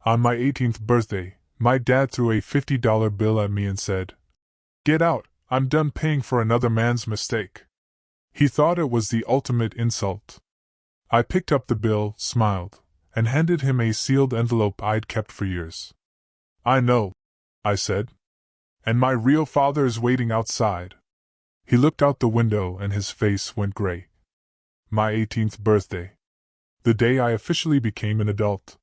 On my 18th birthday, my dad threw a $50 bill at me and said, "Get out, I'm done paying for another man's mistake." He thought it was the ultimate insult. I picked up the bill, smiled, and handed him a sealed envelope I'd kept for years. "I know," I said. "And my real father is waiting outside." He looked out the window and his face went gray. My 18th birthday. The day I officially became an adult.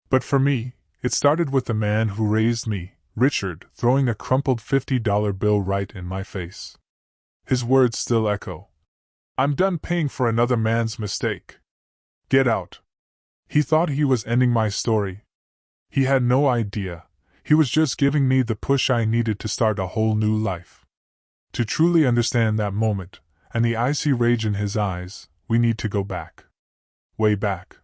But for me, it started with the man who raised me, Richard, throwing a crumpled $50 bill right in my face. His words still echo. "I'm done paying for another man's mistake. Get out." He thought he was ending my story. He had no idea. He was just giving me the push I needed to start a whole new life. To truly understand that moment, and the icy rage in his eyes, we need to go back. Way back.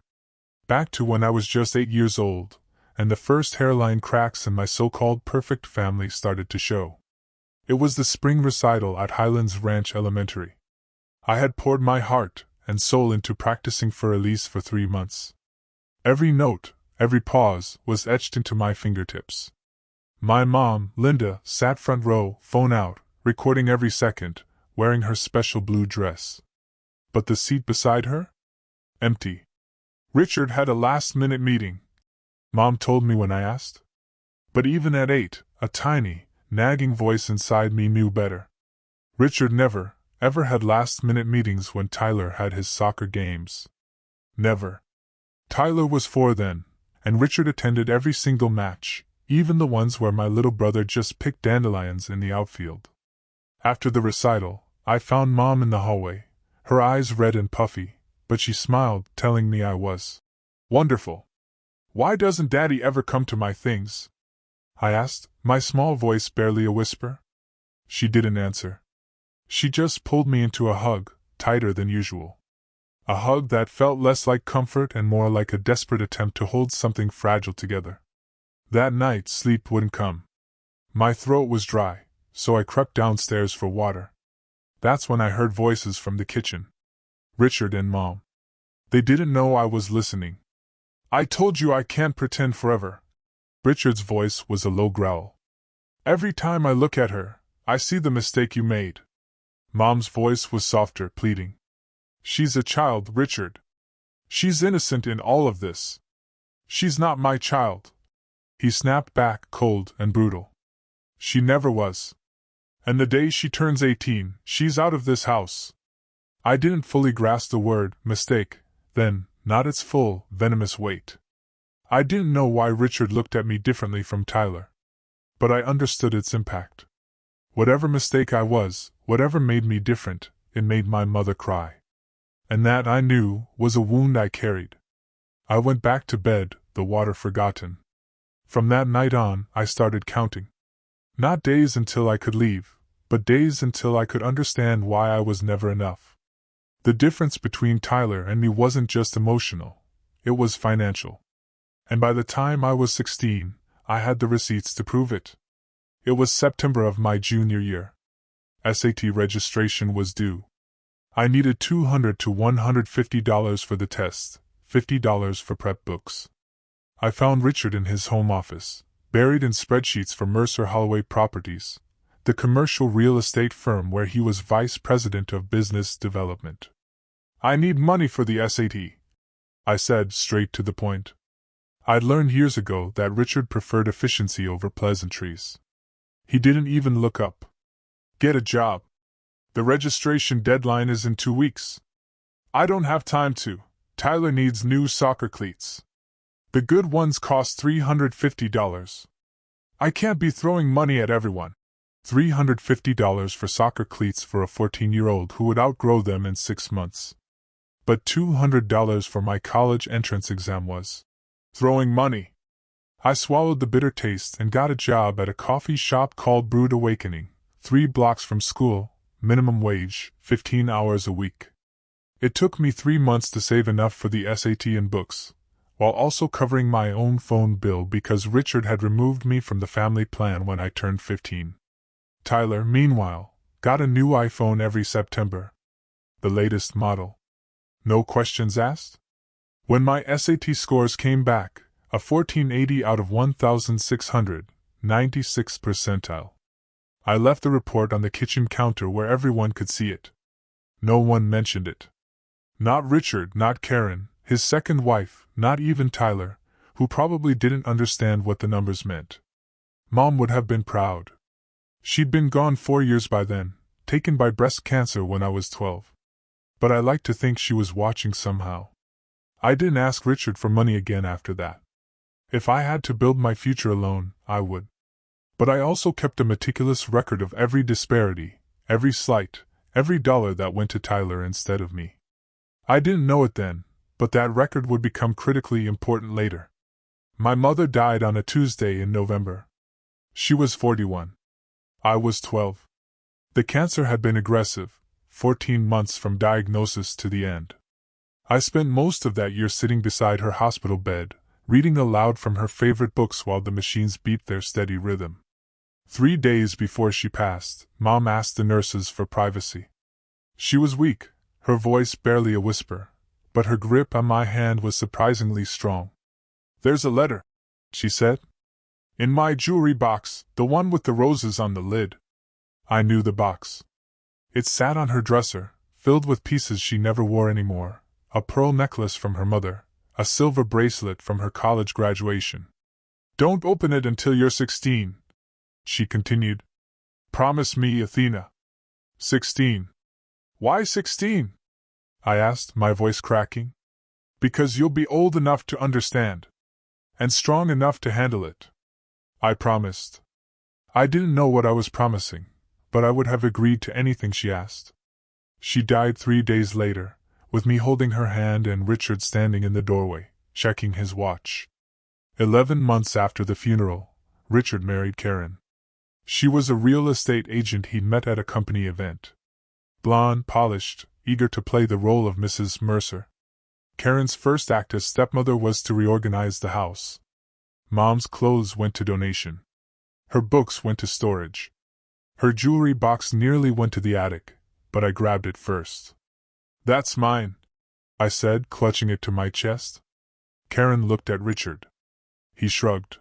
Back to when I was just 8 years old, and the first hairline cracks in my so-called perfect family started to show. It was the spring recital at Highlands Ranch Elementary. I had poured my heart and soul into practicing for Elise for 3 months. Every note, every pause, was etched into my fingertips. My mom, Linda, sat front row, phone out, recording every second, wearing her special blue dress. But the seat beside her? Empty. Richard had a last-minute meeting, Mom told me when I asked. But even at 8, a tiny, nagging voice inside me knew better. Richard never, ever had last-minute meetings when Tyler had his soccer games. Never. Tyler was 4 then, and Richard attended every single match, even the ones where my little brother just picked dandelions in the outfield. After the recital, I found Mom in the hallway, her eyes red and puffy, but she smiled, telling me I was wonderful. "Why doesn't Daddy ever come to my things?" I asked, my small voice barely a whisper. She didn't answer. She just pulled me into a hug, tighter than usual. A hug that felt less like comfort and more like a desperate attempt to hold something fragile together. That night, sleep wouldn't come. My throat was dry, so I crept downstairs for water. That's when I heard voices from the kitchen. Richard and Mom. They didn't know I was listening. "I told you I can't pretend forever." Richard's voice was a low growl. "Every time I look at her, I see the mistake you made." Mom's voice was softer, pleading. "She's a child, Richard. She's innocent in all of this. She's not my child." He snapped back, cold and brutal. "She never was. And the day she turns 18, she's out of this house." I didn't fully grasp the word mistake then, not its full, venomous weight. I didn't know why Richard looked at me differently from Tyler. But I understood its impact. Whatever mistake I was, whatever made me different, it made my mother cry. And that, I knew, was a wound I carried. I went back to bed, the water forgotten. From that night on, I started counting. Not days until I could leave, but days until I could understand why I was never enough. The difference between Tyler and me wasn't just emotional, it was financial. And by the time I was 16, I had the receipts to prove it. It was September of my junior year. SAT registration was due. I needed $200 to $150 for the test, $50 for prep books. I found Richard in his home office, buried in spreadsheets for Mercer Holloway Properties, the commercial real estate firm where he was vice president of business development. "I need money for the SAT," I said, straight to the point. I'd learned years ago that Richard preferred efficiency over pleasantries. He didn't even look up. "Get a job. The registration deadline is in 2 weeks." "I don't have time to. Tyler needs new soccer cleats. The good ones cost $350. I can't be throwing money at everyone." $350 for soccer cleats for a 14-year-old who would outgrow them in 6 months. But $200 for my college entrance exam was throwing money. I swallowed the bitter taste and got a job at a coffee shop called Brewed Awakening, 3 blocks from school, minimum wage, 15 hours a week. It took me 3 months to save enough for the SAT and books, while also covering my own phone bill because Richard had removed me from the family plan when I turned 15. Tyler, meanwhile, got a new iPhone every September. The latest model. No questions asked? When my SAT scores came back, A 1480 out of 1,696 percentile. I left the report on the kitchen counter where everyone could see it. No one mentioned it. Not Richard, not Karen, his second wife, not even Tyler, who probably didn't understand what the numbers meant. Mom would have been proud. She'd been gone 4 years by then, taken by breast cancer when I was 12. But I like to think she was watching somehow. I didn't ask Richard for money again after that. If I had to build my future alone, I would. But I also kept a meticulous record of every disparity, every slight, every dollar that went to Tyler instead of me. I didn't know it then, but that record would become critically important later. My mother died on a Tuesday in November. She was 41. I was 12. The cancer had been aggressive, 14 months from diagnosis to the end. I spent most of that year sitting beside her hospital bed, reading aloud from her favorite books while the machines beat their steady rhythm. 3 days before she passed, Mom asked the nurses for privacy. She was weak, her voice barely a whisper, but her grip on my hand was surprisingly strong. "There's a letter," she said. "In my jewelry box, the one with the roses on the lid." I knew the box. It sat on her dresser, filled with pieces she never wore anymore, a pearl necklace from her mother, a silver bracelet from her college graduation. "Don't open it until you're 16, she continued. "Promise me, Athena." 16. "Why 16? I asked, my voice cracking. "Because you'll be old enough to understand. And strong enough to handle it." I promised. I didn't know what I was promising, but I would have agreed to anything she asked. She died 3 days later, with me holding her hand and Richard standing in the doorway, checking his watch. 11 months after the funeral, Richard married Karen. She was a real estate agent he'd met at a company event. Blonde, polished, eager to play the role of Mrs. Mercer. Karen's first act as stepmother was to reorganize the house. Mom's clothes went to donation. Her books went to storage. Her jewelry box nearly went to the attic, but I grabbed it first. "That's mine," I said, clutching it to my chest. Karen looked at Richard. He shrugged.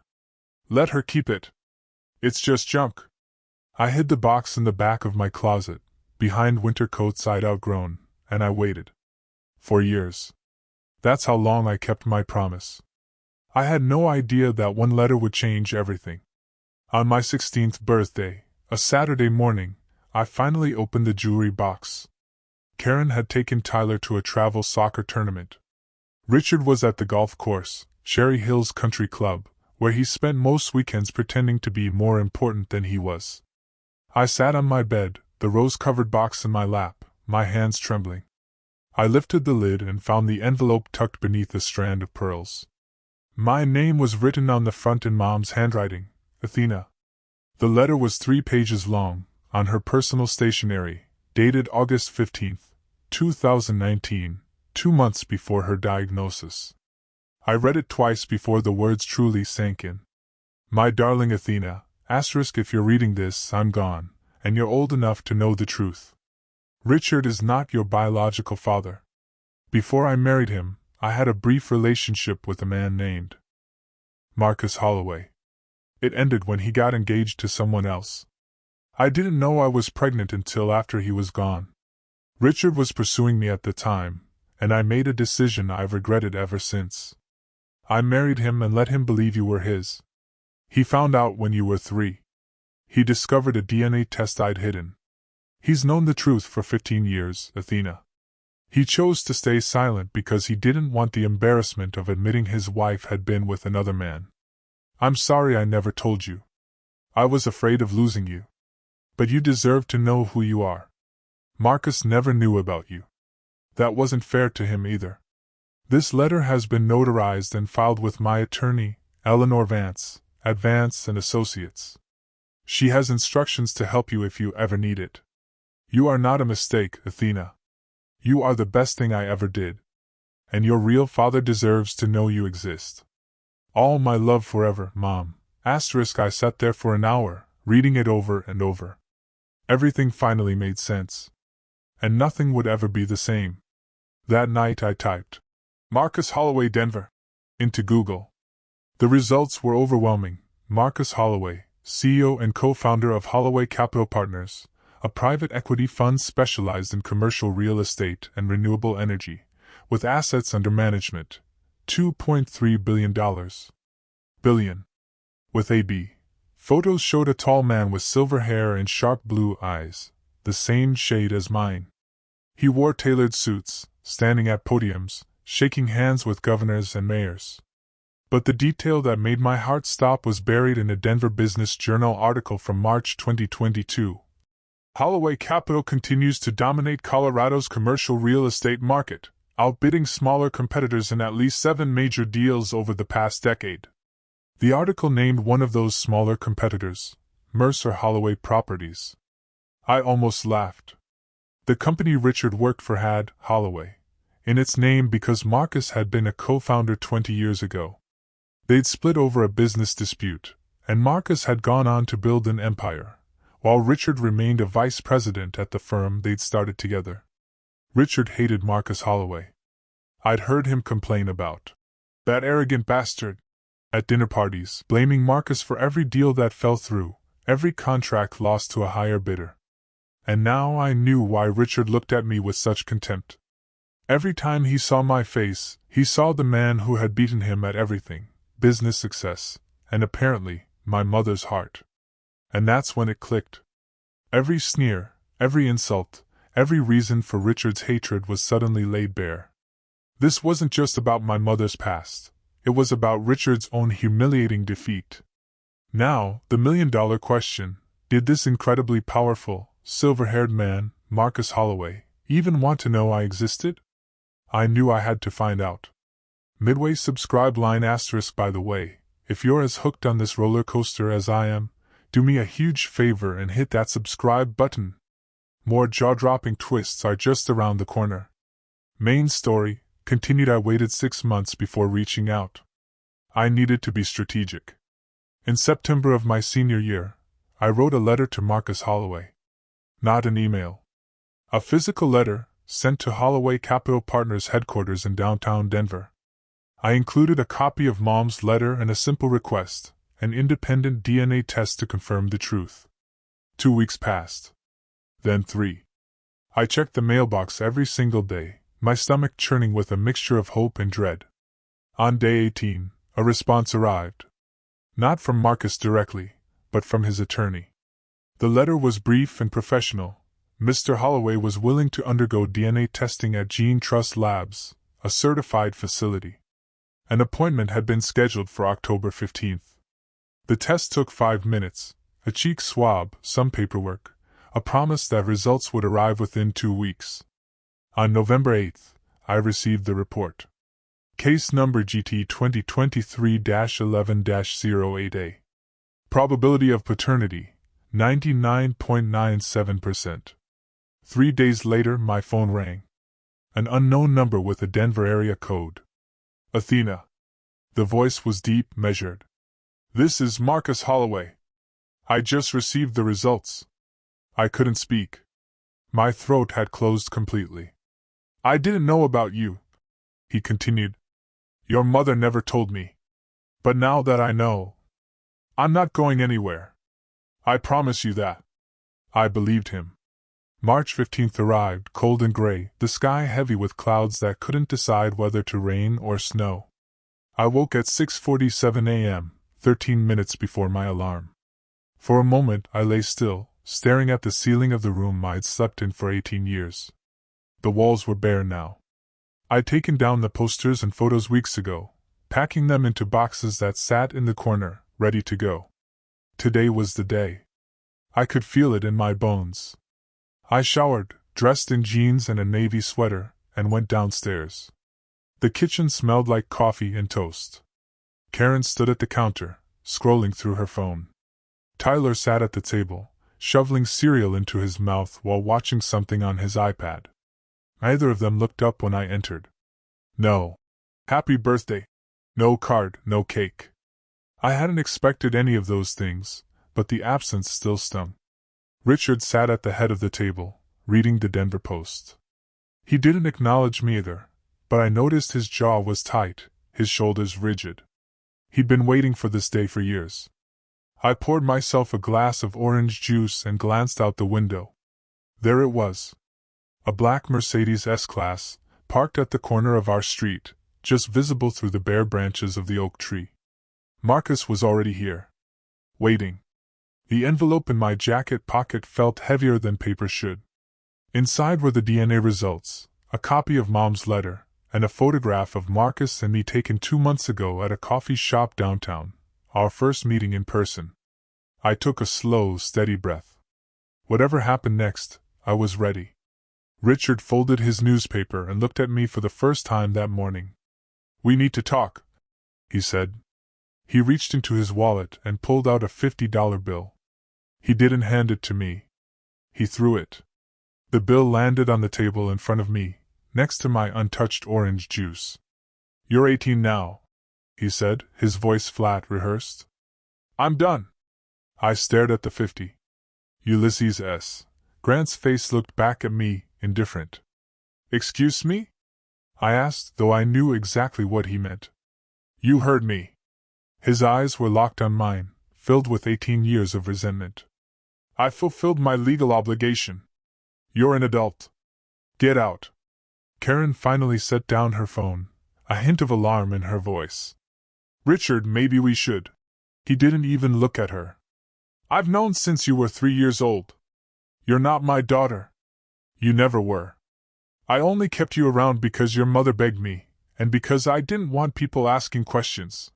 "Let her keep it. It's just junk." I hid the box in the back of my closet, behind winter coats I'd outgrown, and I waited. 4 years. That's how long I kept my promise. I had no idea that one letter would change everything. On my 16th birthday, a Saturday morning, I finally opened the jewelry box. Karen had taken Tyler to a travel soccer tournament. Richard was at the golf course, Cherry Hills Country Club, where he spent most weekends pretending to be more important than he was. I sat on my bed, the rose-covered box in my lap, my hands trembling. I lifted the lid and found the envelope tucked beneath a strand of pearls. My name was written on the front in Mom's handwriting, Athena. The letter was 3 pages long, on her personal stationery, dated August 15, 2019, 2 months before her diagnosis. I read it twice before the words truly sank in. "My darling Athena, if you're reading this, I'm gone, and you're old enough to know the truth. Richard is not your biological father. Before I married him, I had a brief relationship with a man named Marcus Holloway. It ended when he got engaged to someone else. I didn't know I was pregnant until after he was gone. Richard was pursuing me at the time, and I made a decision I've regretted ever since. I married him and let him believe you were his. He found out when you were 3. He discovered a DNA test I'd hidden. He's known the truth for 15 years, Athena. He chose to stay silent because he didn't want the embarrassment of admitting his wife had been with another man. I'm sorry I never told you. I was afraid of losing you. But you deserve to know who you are. Marcus never knew about you. That wasn't fair to him either. This letter has been notarized and filed with my attorney, Eleanor Vance, at Vance & Associates. She has instructions to help you if you ever need it. You are not a mistake, Athena. You are the best thing I ever did. And your real father deserves to know you exist. All my love forever, Mom. I sat there for an hour, reading it over and over. Everything finally made sense. And nothing would ever be the same. That night I typed Marcus Holloway Denver into Google. The results were overwhelming. Marcus Holloway, CEO and co-founder of Holloway Capital Partners, a private equity fund specialized in commercial real estate and renewable energy, with assets under management, $2.3 billion. Billion. With AB. Photos showed a tall man with silver hair and sharp blue eyes, the same shade as mine. He wore tailored suits, standing at podiums, shaking hands with governors and mayors. But the detail that made my heart stop was buried in a Denver Business Journal article from March 2022. Holloway Capital continues to dominate Colorado's commercial real estate market, outbidding smaller competitors in at least 7 major deals over the past decade. The article named one of those smaller competitors, Mercer Holloway Properties. I almost laughed. The company Richard worked for had Holloway in its name because Marcus had been a co-founder 20 years ago. They'd split over a business dispute, and Marcus had gone on to build an empire, while Richard remained a vice president at the firm they'd started together. Richard hated Marcus Holloway. I'd heard him complain about that arrogant bastard at dinner parties, blaming Marcus for every deal that fell through, every contract lost to a higher bidder. And now I knew why Richard looked at me with such contempt. Every time he saw my face, he saw the man who had beaten him at everything, business success, and apparently, my mother's heart. And that's when it clicked. Every sneer, every insult, every reason for Richard's hatred was suddenly laid bare. This wasn't just about my mother's past, it was about Richard's own humiliating defeat. Now, the million-dollar question: did this incredibly powerful, silver-haired man, Marcus Holloway, even want to know I existed? I knew I had to find out. Midway subscribe line * by the way, if you're as hooked on this roller coaster as I am, do me a huge favor and hit that subscribe button. More jaw-dropping twists are just around the corner. Main story, continued. I waited 6 months before reaching out. I needed to be strategic. In September of my senior year, I wrote a letter to Marcus Holloway. Not an email. A physical letter, sent to Holloway Capital Partners headquarters in downtown Denver. I included a copy of Mom's letter and a simple request: an independent DNA test to confirm the truth. 2 weeks passed. Then 3. I checked the mailbox every single day, my stomach churning with a mixture of hope and dread. On day 18, a response arrived. Not from Marcus directly, but from his attorney. The letter was brief and professional. Mr. Holloway was willing to undergo DNA testing at Gene Trust Labs, a certified facility. An appointment had been scheduled for October 15th. The test took 5 minutes, a cheek swab, some paperwork, a promise that results would arrive within 2 weeks. On November 8th, I received the report. Case number GT 2023-11-08A. Probability of paternity, 99.97%. 3 days later, my phone rang. An unknown number with a Denver area code. Athena. The voice was deep, measured. This is Marcus Holloway. I just received the results. I couldn't speak. My throat had closed completely. I didn't know about you, he continued. Your mother never told me. But now that I know, I'm not going anywhere. I promise you that. I believed him. March 15th arrived, cold and gray, the sky heavy with clouds that couldn't decide whether to rain or snow. I woke at 6:47 a.m., 13 minutes before my alarm. For a moment I lay still, staring at the ceiling of the room I'd slept in for 18 years. The walls were bare now. I'd taken down the posters and photos weeks ago, packing them into boxes that sat in the corner, ready to go. Today was the day. I could feel it in my bones. I showered, dressed in jeans and a navy sweater, and went downstairs. The kitchen smelled like coffee and toast. Karen stood at the counter, scrolling through her phone. Tyler sat at the table, shoveling cereal into his mouth while watching something on his iPad. Neither of them looked up when I entered. No happy birthday, no card, no cake. I hadn't expected any of those things, but the absence still stung. Richard sat at the head of the table, reading the Denver Post. He didn't acknowledge me either, but I noticed his jaw was tight, his shoulders rigid. He'd been waiting for this day for years. I poured myself a glass of orange juice and glanced out the window. There it was. A black Mercedes S-Class, parked at the corner of our street, just visible through the bare branches of the oak tree. Marcus was already here. Waiting. The envelope in my jacket pocket felt heavier than paper should. Inside were the DNA results, a copy of Mom's letter, and a photograph of Marcus and me taken 2 months ago at a coffee shop downtown, our first meeting in person. I took a slow, steady breath. Whatever happened next, I was ready. Richard folded his newspaper and looked at me for the first time that morning. "We need to talk," he said. He reached into his wallet and pulled out a $50 bill. He didn't hand it to me. He threw it. The bill landed on the table in front of me, next to my untouched orange juice. "You're 18 now," he said, his voice flat, rehearsed. "I'm done." I stared at the 50. Ulysses S. Grant's face looked back at me, indifferent. "Excuse me?" I asked, though I knew exactly what he meant. "You heard me." His eyes were locked on mine, filled with 18 years of resentment. "I fulfilled my legal obligation. You're an adult. Get out." Karen finally set down her phone, a hint of alarm in her voice. "Richard, maybe we should." He didn't even look at her. "I've known since you were 3 years old. You're not my daughter. You never were. I only kept you around because your mother begged me, and because I didn't want people asking questions."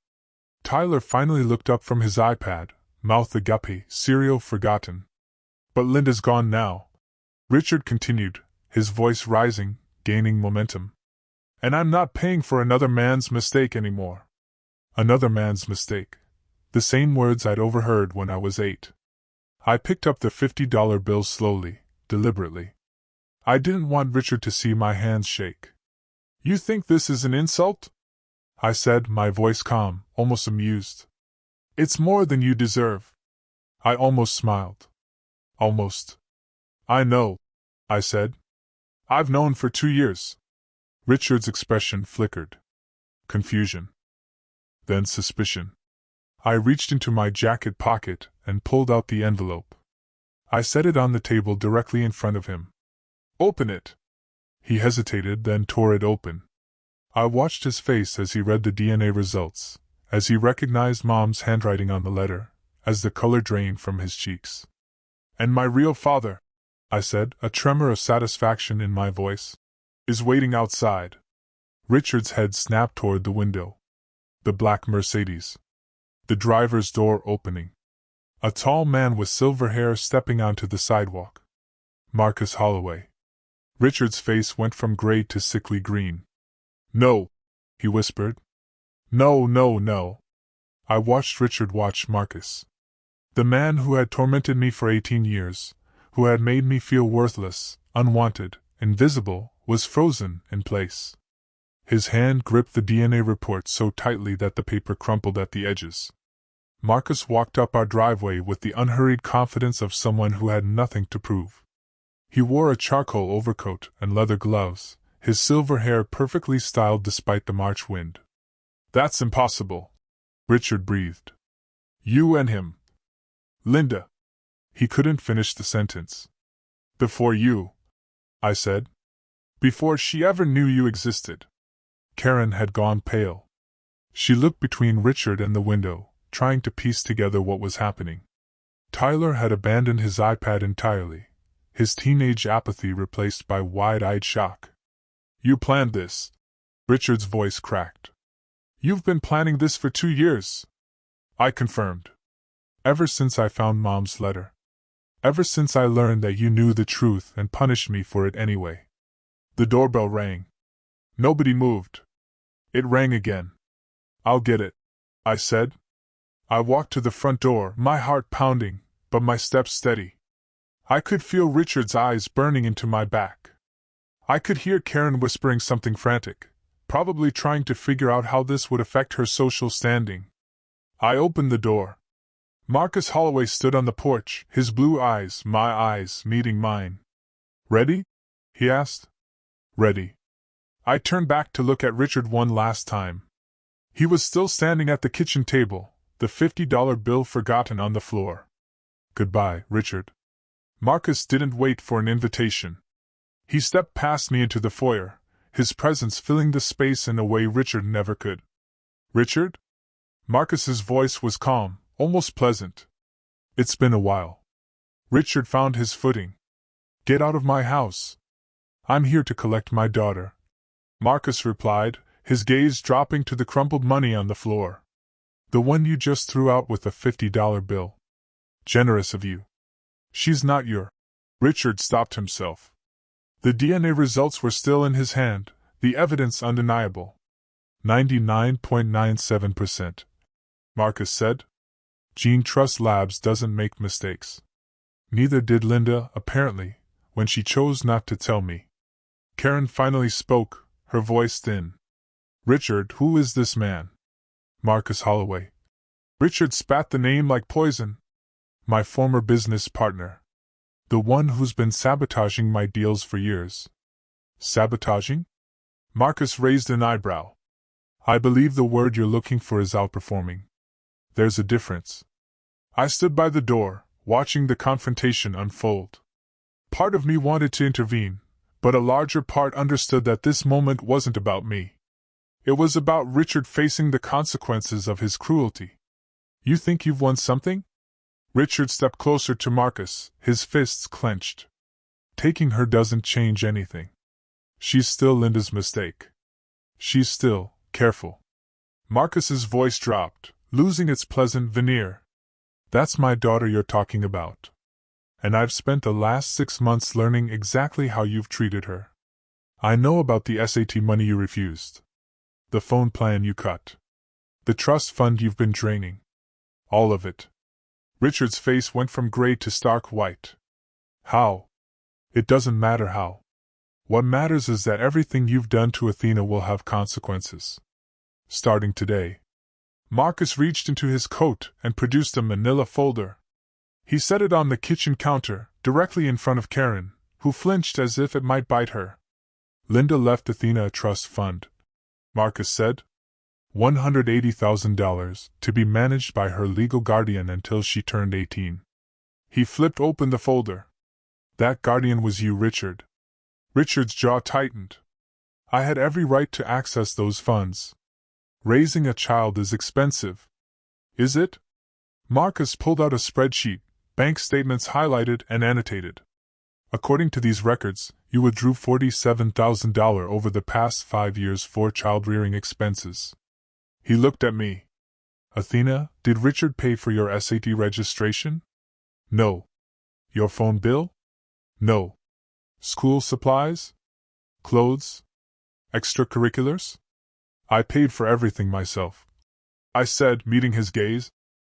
Tyler finally looked up from his iPad, mouth agape, cereal forgotten. "But Linda's gone now," Richard continued, his voice rising, gaining momentum. "And I'm not paying for another man's mistake anymore." Another man's mistake. The same words I'd overheard when I was 8. I picked up the $50 bill slowly, deliberately. I didn't want Richard to see my hands shake. "You think this is an insult?" I said, my voice calm, almost amused. "It's more than you deserve." I almost smiled. "Almost." "I know," I said. "I've known for 2 years." Richard's expression flickered. Confusion. Then suspicion. I reached into my jacket pocket and pulled out the envelope. I set it on the table directly in front of him. "Open it." He hesitated, then tore it open. I watched his face as he read the DNA results, as he recognized Mom's handwriting on the letter, as the color drained from his cheeks. "And my real father," I said, a tremor of satisfaction in my voice, "is waiting outside." Richard's head snapped toward the window. The black Mercedes. The driver's door opening. A tall man with silver hair stepping onto the sidewalk. Marcus Holloway. Richard's face went from gray to sickly green. "No," he whispered. "No, no, no." I watched Richard watch Marcus. The man who had tormented me for 18 years, who had made me feel worthless, unwanted, invisible, was frozen in place. His hand gripped the DNA report so tightly that the paper crumpled at the edges. Marcus walked up our driveway with the unhurried confidence of someone who had nothing to prove. He wore a charcoal overcoat and leather gloves, his silver hair perfectly styled despite the March wind. "That's impossible," Richard breathed. "You and him. Linda." He couldn't finish the sentence. "Before you," I said. "Before she ever knew you existed." Karen had gone pale. She looked between Richard and the window, trying to piece together what was happening. Tyler had abandoned his iPad entirely, his teenage apathy replaced by wide-eyed shock. "You planned this." Richard's voice cracked. "You've been planning this for 2 years." I confirmed. "Ever since I found Mom's letter. Ever since I learned that you knew the truth and punished me for it anyway." The doorbell rang. Nobody moved. It rang again. "I'll get it," I said. I walked to the front door, my heart pounding, but my steps steady. I could feel Richard's eyes burning into my back. I could hear Karen whispering something frantic, probably trying to figure out how this would affect her social standing. I opened the door. Marcus Holloway stood on the porch, his blue eyes, my eyes, meeting mine. "Ready?" he asked. "Ready." I turned back to look at Richard one last time. He was still standing at the kitchen table, the $50 bill forgotten on the floor. Goodbye, Richard. Marcus didn't wait for an invitation. He stepped past me into the foyer, his presence filling the space in a way Richard never could. Richard? Marcus's voice was calm, almost pleasant. It's been a while. Richard found his footing. Get out of my house. I'm here to collect my daughter. Marcus replied, his gaze dropping to the crumpled money on the floor. The one you just threw out with the $50 bill. Generous of you. She's not your... Richard stopped himself. The DNA results were still in his hand, the evidence undeniable. 99.97%. Marcus said. Gene Trust Labs doesn't make mistakes. Neither did Linda, apparently, when she chose not to tell me. Karen finally spoke, her voice thin. Richard, who is this man? Marcus Holloway. Richard spat the name like poison. My former business partner. The one who's been sabotaging my deals for years. Sabotaging? Marcus raised an eyebrow. I believe the word you're looking for is outperforming. There's a difference. I stood by the door, watching the confrontation unfold. Part of me wanted to intervene, but a larger part understood that this moment wasn't about me. It was about Richard facing the consequences of his cruelty. You think you've won something? Richard stepped closer to Marcus, his fists clenched. Taking her doesn't change anything. She's still Linda's mistake. She's still careful. Marcus's voice dropped, losing its pleasant veneer. That's my daughter you're talking about. And I've spent the last 6 months learning exactly how you've treated her. I know about the SAT money you refused. The phone plan you cut. The trust fund you've been draining. All of it. Richard's face went from gray to stark white. How? It doesn't matter how. What matters is that everything you've done to Athena will have consequences. Starting today. Marcus reached into his coat and produced a manila folder. He set it on the kitchen counter, directly in front of Karen, who flinched as if it might bite her. Linda left Athena a trust fund, Marcus said. $180,000, to be managed by her legal guardian until she turned 18. He flipped open the folder. That guardian was you, Richard. Richard's jaw tightened. I had every right to access those funds. Raising a child is expensive. Is it? Marcus pulled out a spreadsheet, bank statements highlighted and annotated. According to these records, you withdrew $47,000 over the past 5 years for child-rearing expenses. He looked at me. Athena, did Richard pay for your SAT registration? No. Your phone bill? No. School supplies? Clothes? Extracurriculars? I paid for everything myself. I said, meeting his gaze.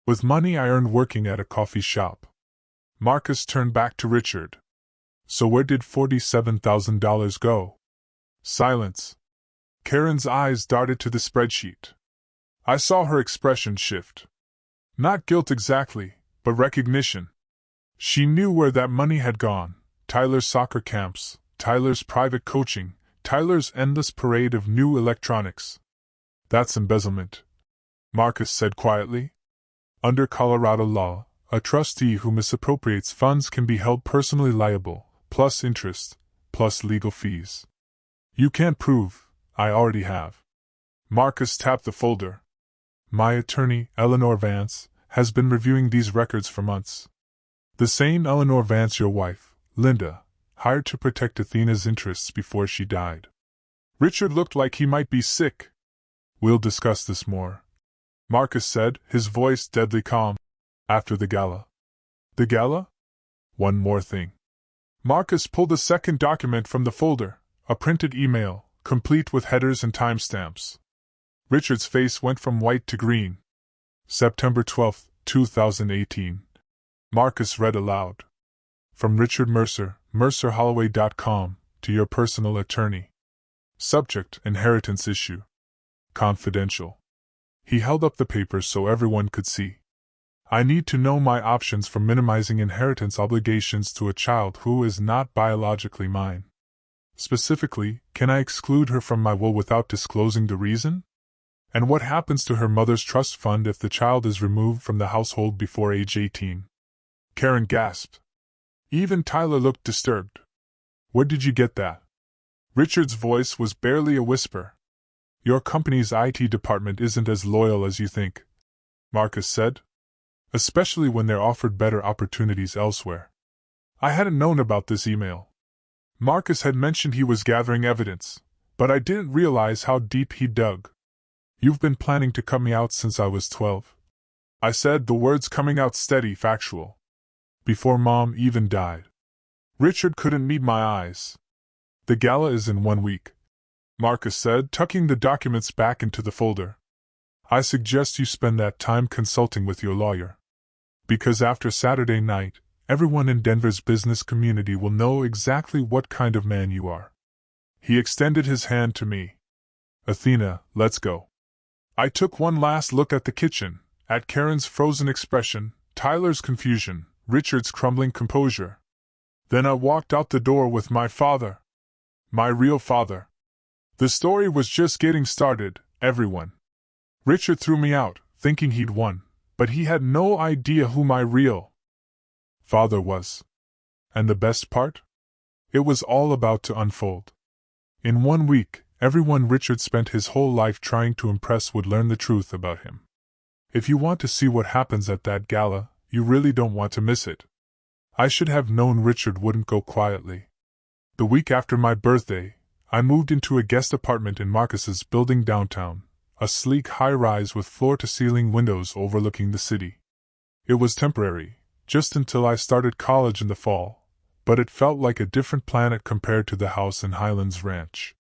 With money I earned working at a coffee shop. Marcus turned back to Richard. So where did $47,000 go? Silence. Karen's eyes darted to the spreadsheet. I saw her expression shift. Not guilt exactly, but recognition. She knew where that money had gone. Tyler's soccer camps, Tyler's private coaching, Tyler's endless parade of new electronics. That's embezzlement, Marcus said quietly. Under Colorado law, a trustee who misappropriates funds can be held personally liable, plus interest, plus legal fees. You can't prove, I already have. Marcus tapped the folder. My attorney, Eleanor Vance, has been reviewing these records for months. The same Eleanor Vance your wife, Linda, hired to protect Athena's interests before she died. Richard looked like he might be sick. We'll discuss this more, Marcus said, his voice deadly calm. After the gala. The gala? One more thing. Marcus pulled a second document from the folder, a printed email, complete with headers and timestamps. Richard's face went from white to green. September 12, 2018. Marcus read aloud. From Richard Mercer, mercerholloway.com, to your personal attorney. Subject, inheritance issue. Confidential. He held up the papers so everyone could see. I need to know my options for minimizing inheritance obligations to a child who is not biologically mine. Specifically, can I exclude her from my will without disclosing the reason? And what happens to her mother's trust fund if the child is removed from the household before age 18? Karen gasped. Even Tyler looked disturbed. Where did you get that? Richard's voice was barely a whisper. Your company's IT department isn't as loyal as you think, Marcus said. Especially when they're offered better opportunities elsewhere. I hadn't known about this email. Marcus had mentioned he was gathering evidence, but I didn't realize how deep he dug. You've been planning to cut me out since I was 12. I said, the words coming out steady, factual. Before Mom even died. Richard couldn't meet my eyes. The gala is in 1 week, Marcus said, tucking the documents back into the folder. I suggest you spend that time consulting with your lawyer. Because after Saturday night, everyone in Denver's business community will know exactly what kind of man you are. He extended his hand to me. Athena, let's go. I took one last look at the kitchen, at Karen's frozen expression, Tyler's confusion, Richard's crumbling composure. Then I walked out the door with my father. My real father. The story was just getting started, everyone. Richard threw me out, thinking he'd won, but he had no idea who my real father was. And the best part? It was all about to unfold. In 1 week, everyone Richard spent his whole life trying to impress would learn the truth about him. If you want to see what happens at that gala, you really don't want to miss it. I should have known Richard wouldn't go quietly. The week after my birthday, I moved into a guest apartment in Marcus's building downtown, a sleek high-rise with floor-to-ceiling windows overlooking the city. It was temporary, just until I started college in the fall, but it felt like a different planet compared to the house in Highlands Ranch.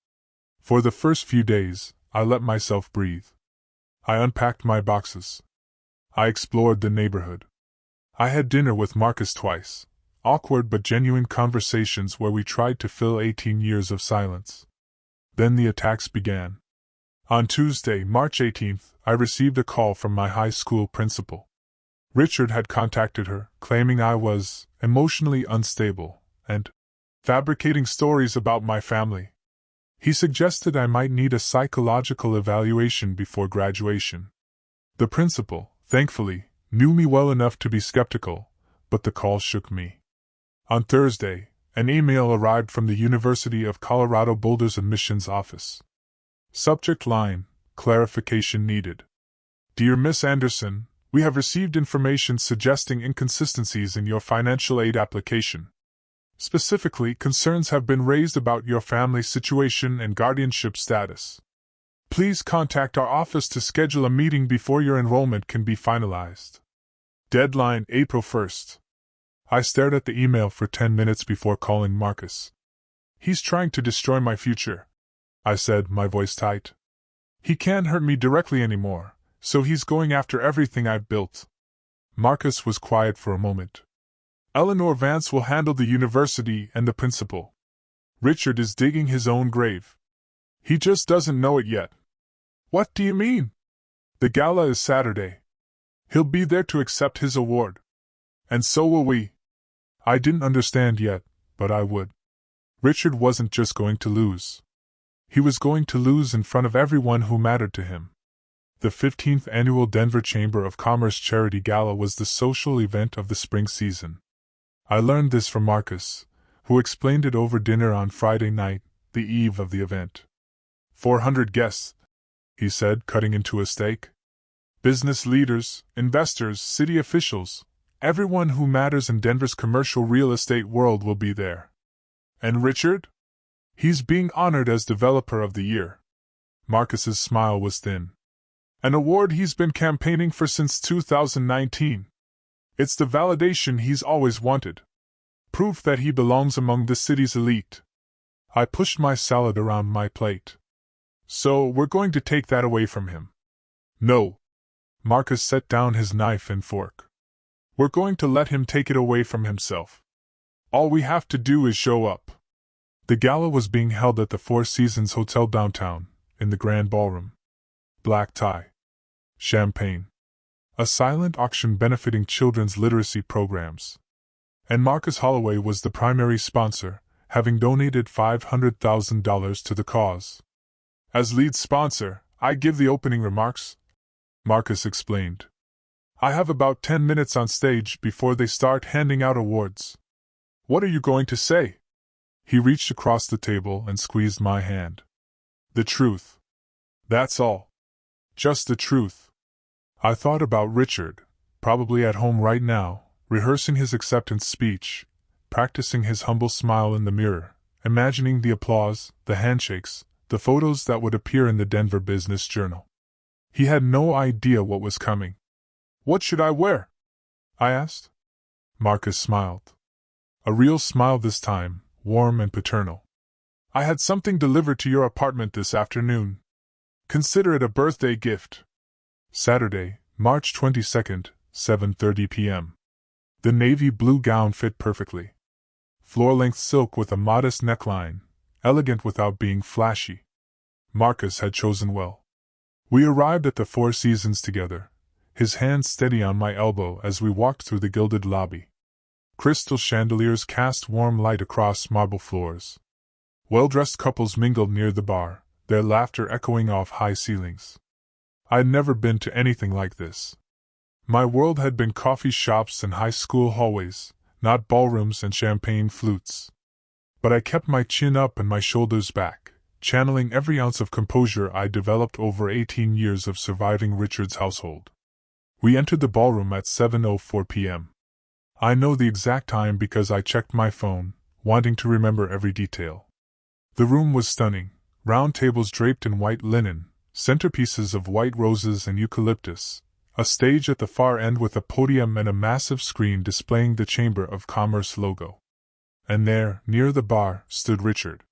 For the first few days, I let myself breathe. I unpacked my boxes. I explored the neighborhood. I had dinner with Marcus twice, awkward but genuine conversations where we tried to fill 18 years of silence. Then the attacks began. On Tuesday, March 18th, I received a call from my high school principal. Richard had contacted her, claiming I was emotionally unstable and fabricating stories about my family. He suggested I might need a psychological evaluation before graduation. The principal, thankfully, knew me well enough to be skeptical, but the call shook me. On Thursday, an email arrived from the University of Colorado Boulder's admissions office. Subject line, clarification needed. Dear Miss Anderson, we have received information suggesting inconsistencies in your financial aid application. Specifically, concerns have been raised about your family situation and guardianship status. Please contact our office to schedule a meeting before your enrollment can be finalized. Deadline April 1st. I stared at the email for 10 minutes before calling Marcus. He's trying to destroy my future, I said, my voice tight. He can't hurt me directly anymore, so he's going after everything I've built. Marcus was quiet for a moment. Eleanor Vance will handle the university and the principal. Richard is digging his own grave. He just doesn't know it yet. What do you mean? The gala is Saturday. He'll be there to accept his award. And so will we. I didn't understand yet, but I would. Richard wasn't just going to lose. He was going to lose in front of everyone who mattered to him. The 15th Annual Denver Chamber of Commerce Charity Gala was the social event of the spring season. I learned this from Marcus, who explained it over dinner on Friday night, the eve of the event. 400 guests, he said, cutting into a steak. Business leaders, investors, city officials, everyone who matters in Denver's commercial real estate world will be there. And Richard? He's being honored as Developer of the Year. Marcus's smile was thin. An award he's been campaigning for since 2019. It's the validation he's always wanted. Proof that he belongs among the city's elite. I pushed my salad around my plate. So, we're going to take that away from him. No. Marcus set down his knife and fork. We're going to let him take it away from himself. All we have to do is show up. The gala was being held at the Four Seasons Hotel downtown, in the Grand Ballroom. Black tie. Champagne. A silent auction benefiting children's literacy programs. And Marcus Holloway was the primary sponsor, having donated $500,000 to the cause. As lead sponsor, I give the opening remarks, Marcus explained. I have about 10 minutes on stage before they start handing out awards. What are you going to say? He reached across the table and squeezed my hand. The truth. That's all. Just the truth. I thought about Richard, probably at home right now, rehearsing his acceptance speech, practicing his humble smile in the mirror, imagining the applause, the handshakes, the photos that would appear in the Denver Business Journal. He had no idea what was coming. What should I wear? I asked. Marcus smiled. A real smile this time, warm and paternal. I had something delivered to your apartment this afternoon. Consider it a birthday gift. Saturday, March 22nd, 7:30 p.m. The navy blue gown fit perfectly. Floor-length silk with a modest neckline, elegant without being flashy. Marcus had chosen well. We arrived at the Four Seasons together, his hand steady on my elbow as we walked through the gilded lobby. Crystal chandeliers cast warm light across marble floors. Well-dressed couples mingled near the bar, their laughter echoing off high ceilings. I'd never been to anything like this. My world had been coffee shops and high school hallways, not ballrooms and champagne flutes. But I kept my chin up and my shoulders back, channeling every ounce of composure I developed over 18 years of surviving Richard's household. We entered the ballroom at 7:04 p.m. I know the exact time because I checked my phone, wanting to remember every detail. The room was stunning, round tables draped in white linen, centerpieces of white roses and eucalyptus, a stage at the far end with a podium and a massive screen displaying the Chamber of Commerce logo. And there, near the bar, stood Richard.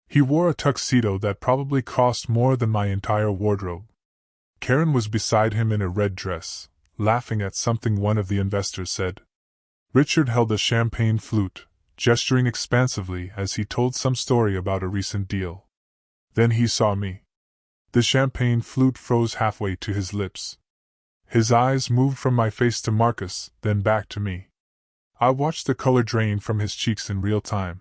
He wore a tuxedo that probably cost more than my entire wardrobe. Karen was beside him in a red dress, laughing at something one of the investors said. Richard held a champagne flute, gesturing expansively as he told some story about a recent deal. Then he saw me. The champagne flute froze halfway to his lips. His eyes moved from my face to Marcus, then back to me. I watched the color drain from his cheeks in real time.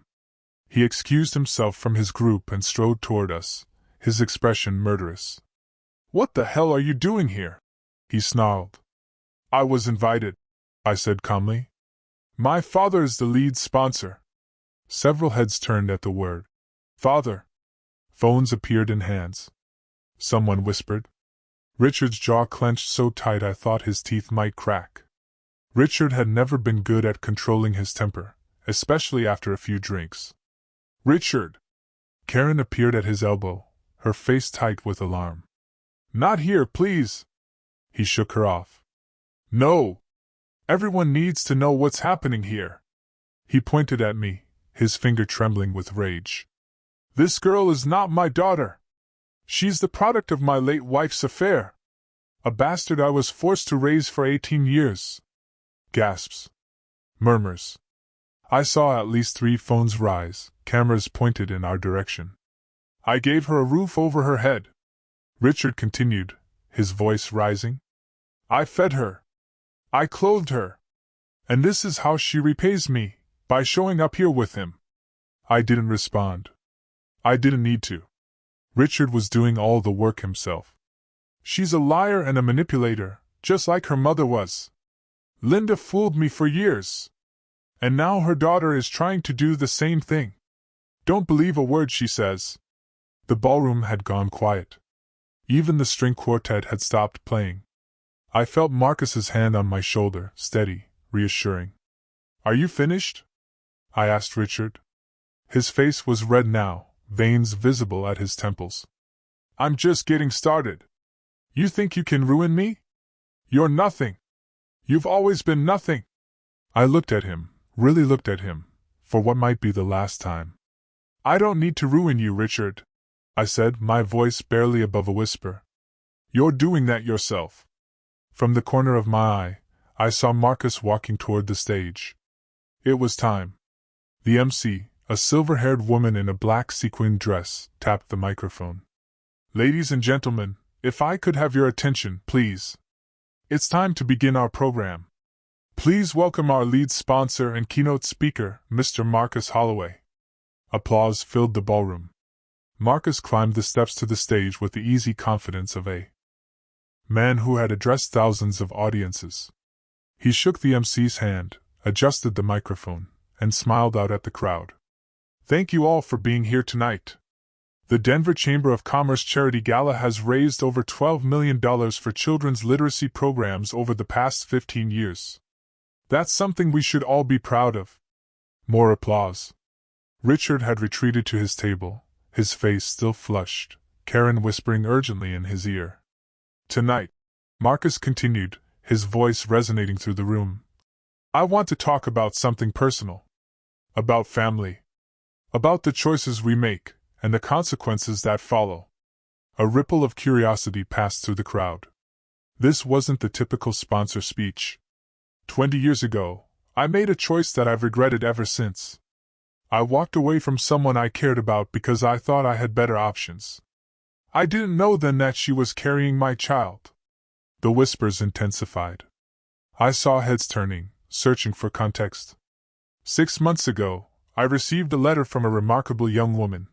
He excused himself from his group and strode toward us, his expression murderous. "What the hell are you doing here?" he snarled. "I was invited," I said calmly. "My father is the lead sponsor." Several heads turned at the word. "Father." Phones appeared in hands. Someone whispered. Richard's jaw clenched so tight I thought his teeth might crack. Richard had never been good at controlling his temper, especially after a few drinks. "Richard!" Karen appeared at his elbow, her face tight with alarm. "Not here, please!" He shook her off. "No! Everyone needs to know what's happening here." He pointed at me, his finger trembling with rage. "This girl is not my daughter. She's the product of my late wife's affair. A bastard I was forced to raise for 18 years. Gasps. Murmurs. I saw at least 3 phones rise, cameras pointed in our direction. "I gave her a roof over her head," Richard continued, his voice rising. "I fed her. I clothed her. And this is how she repays me, by showing up here with him." I didn't respond. I didn't need to. Richard was doing all the work himself. "She's a liar and a manipulator, just like her mother was. Linda fooled me for years. And now her daughter is trying to do the same thing. Don't believe a word she says." The ballroom had gone quiet. Even the string quartet had stopped playing. I felt Marcus's hand on my shoulder, steady, reassuring. "Are you finished?" I asked Richard. His face was red now, veins visible at his temples. "I'm just getting started. You think you can ruin me? You're nothing. You've always been nothing." I looked at him, really looked at him, for what might be the last time. "I don't need to ruin you, Richard," I said, my voice barely above a whisper. "You're doing that yourself." From the corner of my eye, I saw Marcus walking toward the stage. It was time. The MC, a silver-haired woman in a black sequined dress, tapped the microphone. "Ladies and gentlemen, if I could have your attention, please. It's time to begin our program. Please welcome our lead sponsor and keynote speaker, Mr. Marcus Holloway." Applause filled the ballroom. Marcus climbed the steps to the stage with the easy confidence of a man who had addressed thousands of audiences. He shook the MC's hand, adjusted the microphone, and smiled out at the crowd. Thank you all for being here tonight. The Denver Chamber of Commerce Charity Gala has raised over $12 million for children's literacy programs over the past 15 years. That's something we should all be proud of. More applause. Richard had retreated to his table, his face still flushed, Karen whispering urgently in his ear. Tonight, Marcus continued, his voice resonating through the room, I want to talk about something personal. About family. About the choices we make, and the consequences that follow. A ripple of curiosity passed through the crowd. This wasn't the typical sponsor speech. 20 years ago, I made a choice that I've regretted ever since. I walked away from someone I cared about because I thought I had better options. I didn't know then that she was carrying my child. The whispers intensified. I saw heads turning, searching for context. 6 months ago, I received a letter from a remarkable young woman.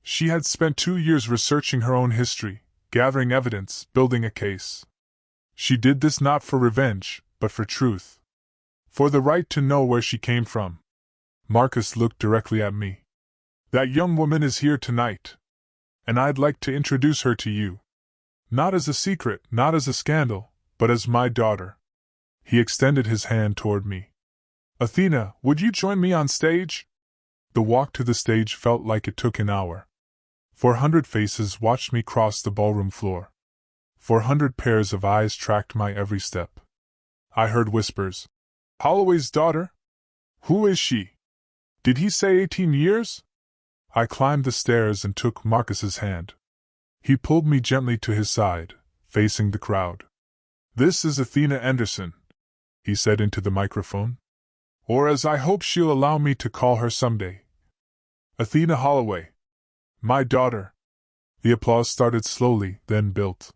She had spent 2 years researching her own history, gathering evidence, building a case. She did this not for revenge, but for truth. For the right to know where she came from. Marcus looked directly at me. That young woman is here tonight. And I'd like to introduce her to you. Not as a secret, not as a scandal, but as my daughter. He extended his hand toward me. Athena, would you join me on stage? The walk to the stage felt like it took an hour. 400 faces watched me cross the ballroom floor. 400 pairs of eyes tracked my every step. I heard whispers. Holloway's daughter? Who is she? Did he say 18 years? I climbed the stairs and took Marcus's hand. He pulled me gently to his side, facing the crowd. This is Athena Anderson, he said into the microphone. Or as I hope she'll allow me to call her someday. Athena Holloway. My daughter. The applause started slowly, then built.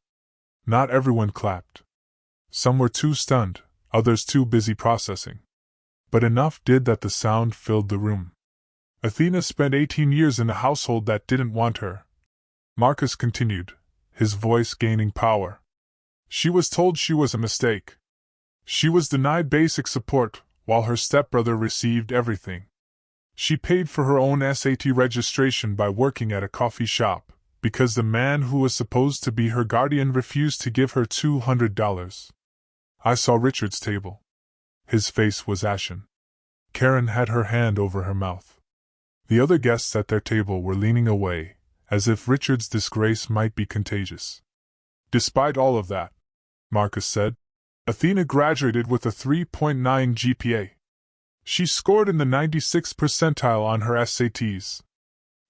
Not everyone clapped. Some were too stunned, others too busy processing. But enough did that the sound filled the room. Athena spent 18 years in a household that didn't want her. Marcus continued, his voice gaining power. She was told she was a mistake. She was denied basic support, while her stepbrother received everything. She paid for her own SAT registration by working at a coffee shop, because the man who was supposed to be her guardian refused to give her $200. I saw Richard's table. His face was ashen. Karen had her hand over her mouth. The other guests at their table were leaning away, as if Richard's disgrace might be contagious. Despite all of that, Marcus said, Athena graduated with a 3.9 GPA. She scored in the 96th percentile on her SATs.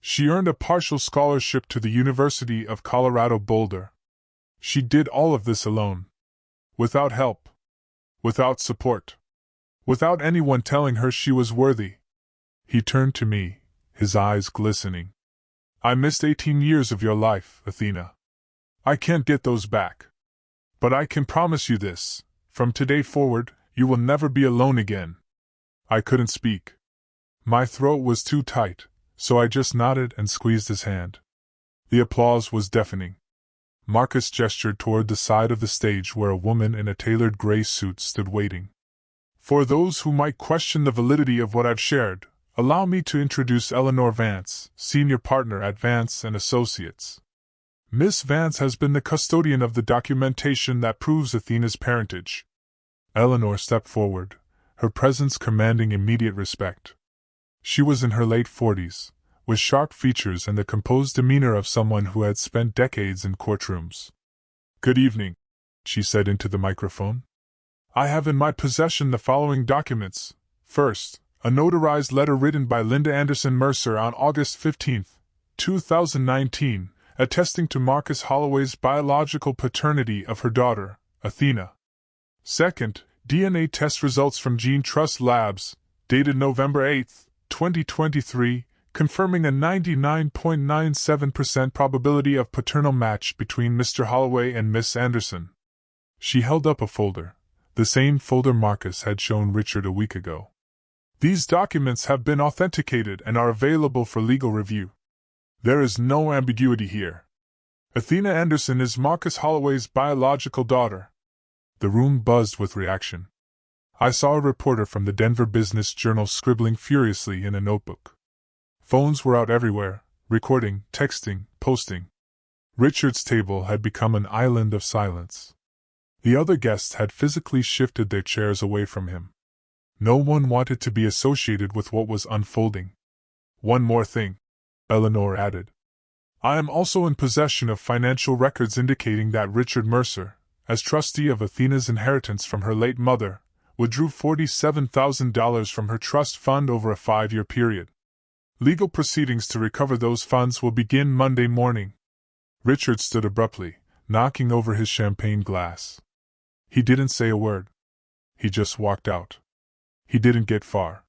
She earned a partial scholarship to the University of Colorado Boulder. She did all of this alone. Without help. Without support. Without anyone telling her she was worthy. He turned to me, his eyes glistening. I missed 18 years of your life, Athena. I can't get those back. But I can promise you this, from today forward, you will never be alone again. I couldn't speak. My throat was too tight, so I just nodded and squeezed his hand. The applause was deafening. Marcus gestured toward the side of the stage where a woman in a tailored gray suit stood waiting. For those who might question the validity of what I've shared, allow me to introduce Eleanor Vance, senior partner at Vance & Associates. Miss Vance has been the custodian of the documentation that proves Athena's parentage. Eleanor stepped forward, her presence commanding immediate respect. She was in her late 40s, with sharp features and the composed demeanor of someone who had spent decades in courtrooms. Good evening, she said into the microphone. I have in my possession the following documents. First, a notarized letter written by Linda Anderson Mercer on August 15, 2019, attesting to Marcus Holloway's biological paternity of her daughter, Athena. Second, DNA test results from Gene Trust Labs, dated November 8, 2023, confirming a 99.97% probability of paternal match between Mr. Holloway and Miss Anderson. She held up a folder, the same folder Marcus had shown Richard a week ago. These documents have been authenticated and are available for legal review. There is no ambiguity here. Athena Anderson is Marcus Holloway's biological daughter. The room buzzed with reaction. I saw a reporter from the Denver Business Journal scribbling furiously in a notebook. Phones were out everywhere, recording, texting, posting. Richard's table had become an island of silence. The other guests had physically shifted their chairs away from him. No one wanted to be associated with what was unfolding. One more thing, Eleanor added. I am also in possession of financial records indicating that Richard Mercer, as trustee of Athena's inheritance from her late mother, withdrew $47,000 from her trust fund over a 5-year period. Legal proceedings to recover those funds will begin Monday morning. Richard stood abruptly, knocking over his champagne glass. He didn't say a word. He just walked out. He didn't get far.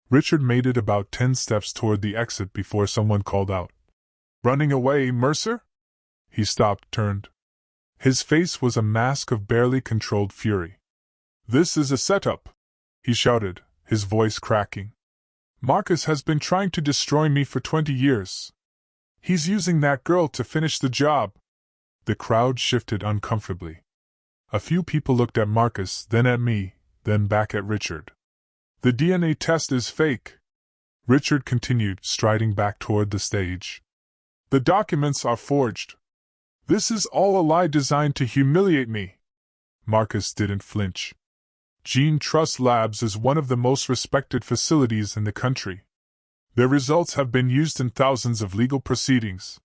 Richard made it about 10 steps toward the exit before someone called out. Running away, Mercer? He stopped, turned. His face was a mask of barely controlled fury. This is a setup, he shouted, his voice cracking. Marcus has been trying to destroy me for 20 years. He's using that girl to finish the job. The crowd shifted uncomfortably. A few people looked at Marcus, then at me, then back at Richard. The DNA test is fake, Richard continued, striding back toward the stage. The documents are forged. This is all a lie designed to humiliate me. Marcus didn't flinch. Gene Trust Labs is one of the most respected facilities in the country. Their results have been used in thousands of legal proceedings.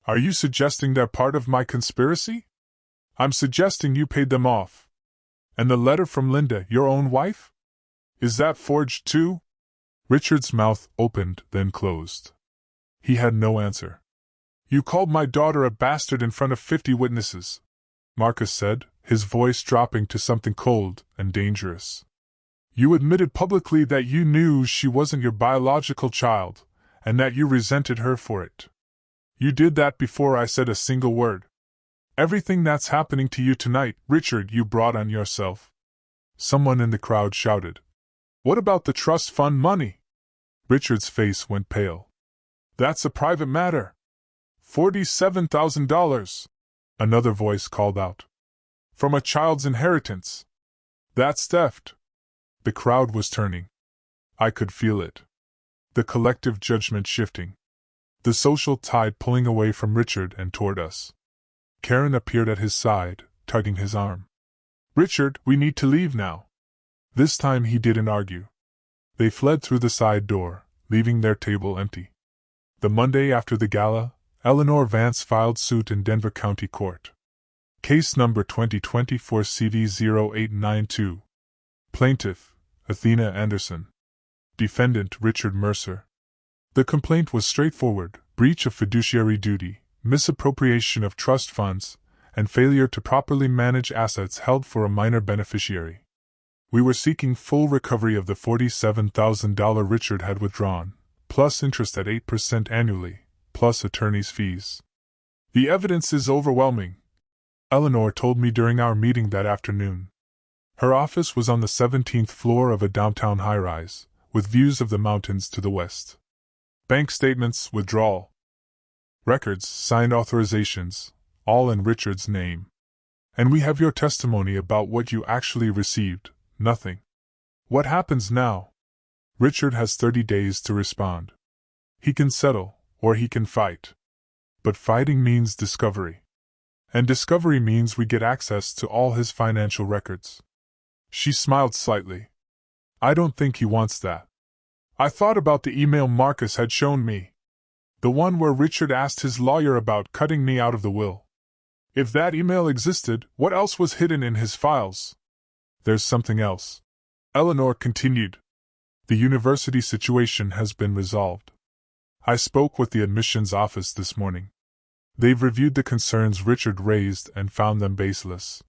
Are you suggesting they're part of my conspiracy? I'm suggesting you paid them off. And the letter from Linda, your own wife? Is that forged too? Richard's mouth opened, then closed. He had no answer. You called my daughter a bastard in front of 50 witnesses, Marcus said, his voice dropping to something cold and dangerous. You admitted publicly that you knew she wasn't your biological child, and that you resented her for it. You did that before I said a single word. Everything that's happening to you tonight, Richard, you brought on yourself. Someone in the crowd shouted. What about the trust fund money? Richard's face went pale. That's a private matter. $47,000. Another voice called out. From a child's inheritance. That's theft. The crowd was turning. I could feel it. The collective judgment shifting. The social tide pulling away from Richard and toward us. Karen appeared at his side, tugging his arm. Richard, we need to leave now. This time he didn't argue. They fled through the side door, leaving their table empty. The Monday after the gala, Eleanor Vance filed suit in Denver County Court. Case number 2024 CV0892. Plaintiff, Athena Anderson. Defendant, Richard Mercer. The complaint was straightforward: breach of fiduciary duty, misappropriation of trust funds, and failure to properly manage assets held for a minor beneficiary. We were seeking full recovery of the $47,000 Richard had withdrawn, plus interest at 8% annually, plus attorney's fees. The evidence is overwhelming, Eleanor told me during our meeting that afternoon. Her office was on the 17th floor of a downtown high-rise, with views of the mountains to the west. Bank statements, withdrawal records, signed authorizations, all in Richard's name. And we have your testimony about what you actually received, nothing. What happens now? Richard has 30 days to respond. He can settle, or he can fight. But fighting means discovery. And discovery means we get access to all his financial records. She smiled slightly. I don't think he wants that. I thought about the email Marcus had shown me. The one where Richard asked his lawyer about cutting me out of the will. If that email existed, what else was hidden in his files? There's something else, Eleanor continued. The university situation has been resolved. I spoke with the admissions office this morning. They've reviewed the concerns Richard raised and found them baseless.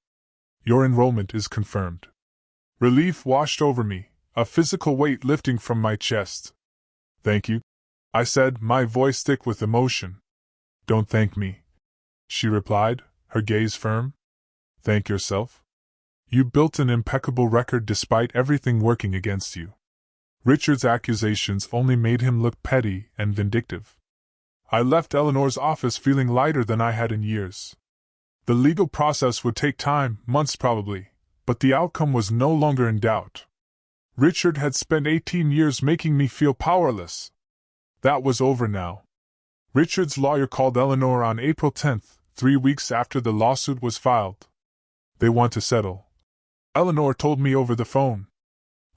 Your enrollment is confirmed. Relief washed over me, a physical weight lifting from my chest. Thank you, I said, my voice thick with emotion. Don't thank me, she replied, her gaze firm. Thank yourself. You built an impeccable record despite everything working against you. Richard's accusations only made him look petty and vindictive. I left Eleanor's office feeling lighter than I had in years. The legal process would take time, months probably, but the outcome was no longer in doubt. Richard had spent 18 years making me feel powerless. That was over now. Richard's lawyer called Eleanor on April 10th, 3 weeks after the lawsuit was filed. They want to settle. Eleanor told me over the phone.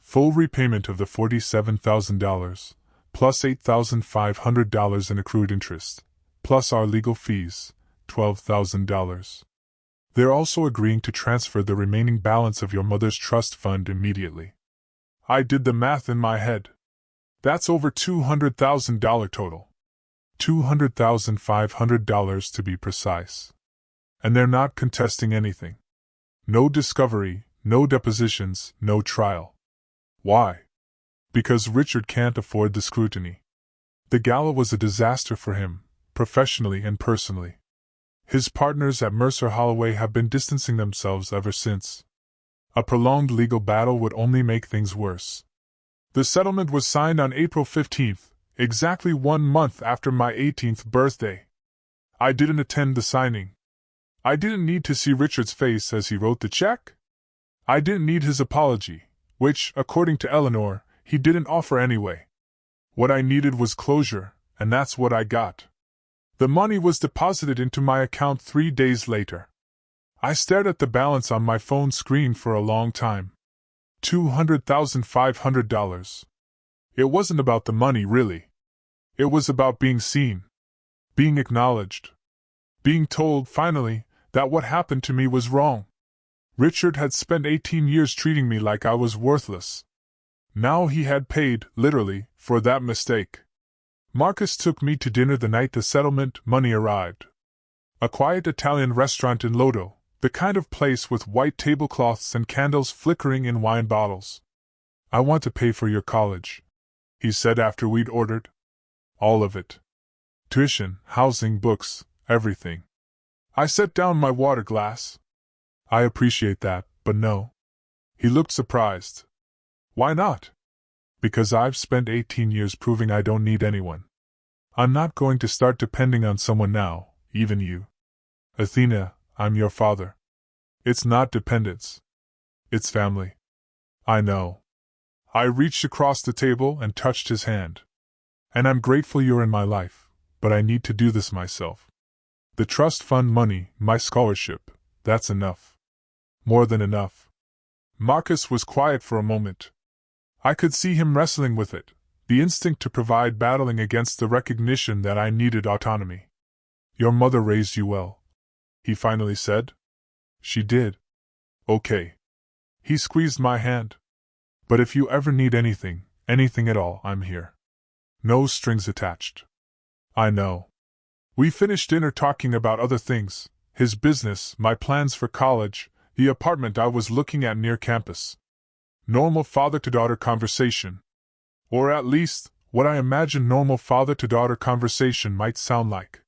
Full repayment of the $47,000, plus $8,500 in accrued interest, plus our legal fees, $12,000. They're also agreeing to transfer the remaining balance of your mother's trust fund immediately. I did the math in my head. That's over $200,000 total. $200,500 to be precise. And they're not contesting anything. No discovery, no depositions, no trial. Why? Because Richard can't afford the scrutiny. The gala was a disaster for him, professionally and personally. His partners at Mercer Holloway have been distancing themselves ever since. A prolonged legal battle would only make things worse. The settlement was signed on April 15th, exactly 1 month after my 18th birthday. I didn't attend the signing. I didn't need to see Richard's face as he wrote the check. I didn't need his apology, which, according to Eleanor, he didn't offer anyway. What I needed was closure, and that's what I got. The money was deposited into my account 3 days later. I stared at the balance on my phone screen for a long time. $200,500. It wasn't about the money, really. It was about being seen, being acknowledged, being told, finally, that what happened to me was wrong. Richard had spent 18 years treating me like I was worthless. Now he had paid, literally, for that mistake. Marcus took me to dinner the night the settlement money arrived. A quiet Italian restaurant in Lodo, the kind of place with white tablecloths and candles flickering in wine bottles. "I want to pay for your college," he said after we'd ordered. "All of it. Tuition, housing, books, everything." I set down my water glass. "I appreciate that, but no." He looked surprised. "Why not?" "Because I've spent 18 years proving I don't need anyone. I'm not going to start depending on someone now, even you. Athena, I'm your father. It's not dependence. It's family." "I know." I reached across the table and touched his hand. "And I'm grateful you're in my life, but I need to do this myself. The trust fund money, my scholarship, that's enough. More than enough." Marcus was quiet for a moment. I could see him wrestling with it, the instinct to provide battling against the recognition that I needed autonomy. "Your mother raised you well," he finally said. "She did." "Okay." He squeezed my hand. "But if you ever need anything, anything at all, I'm here. No strings attached." "I know." We finished dinner talking about other things, his business, my plans for college, the apartment I was looking at near campus. Normal father-to-daughter conversation. Or at least, what I imagined normal father-to-daughter conversation might sound like.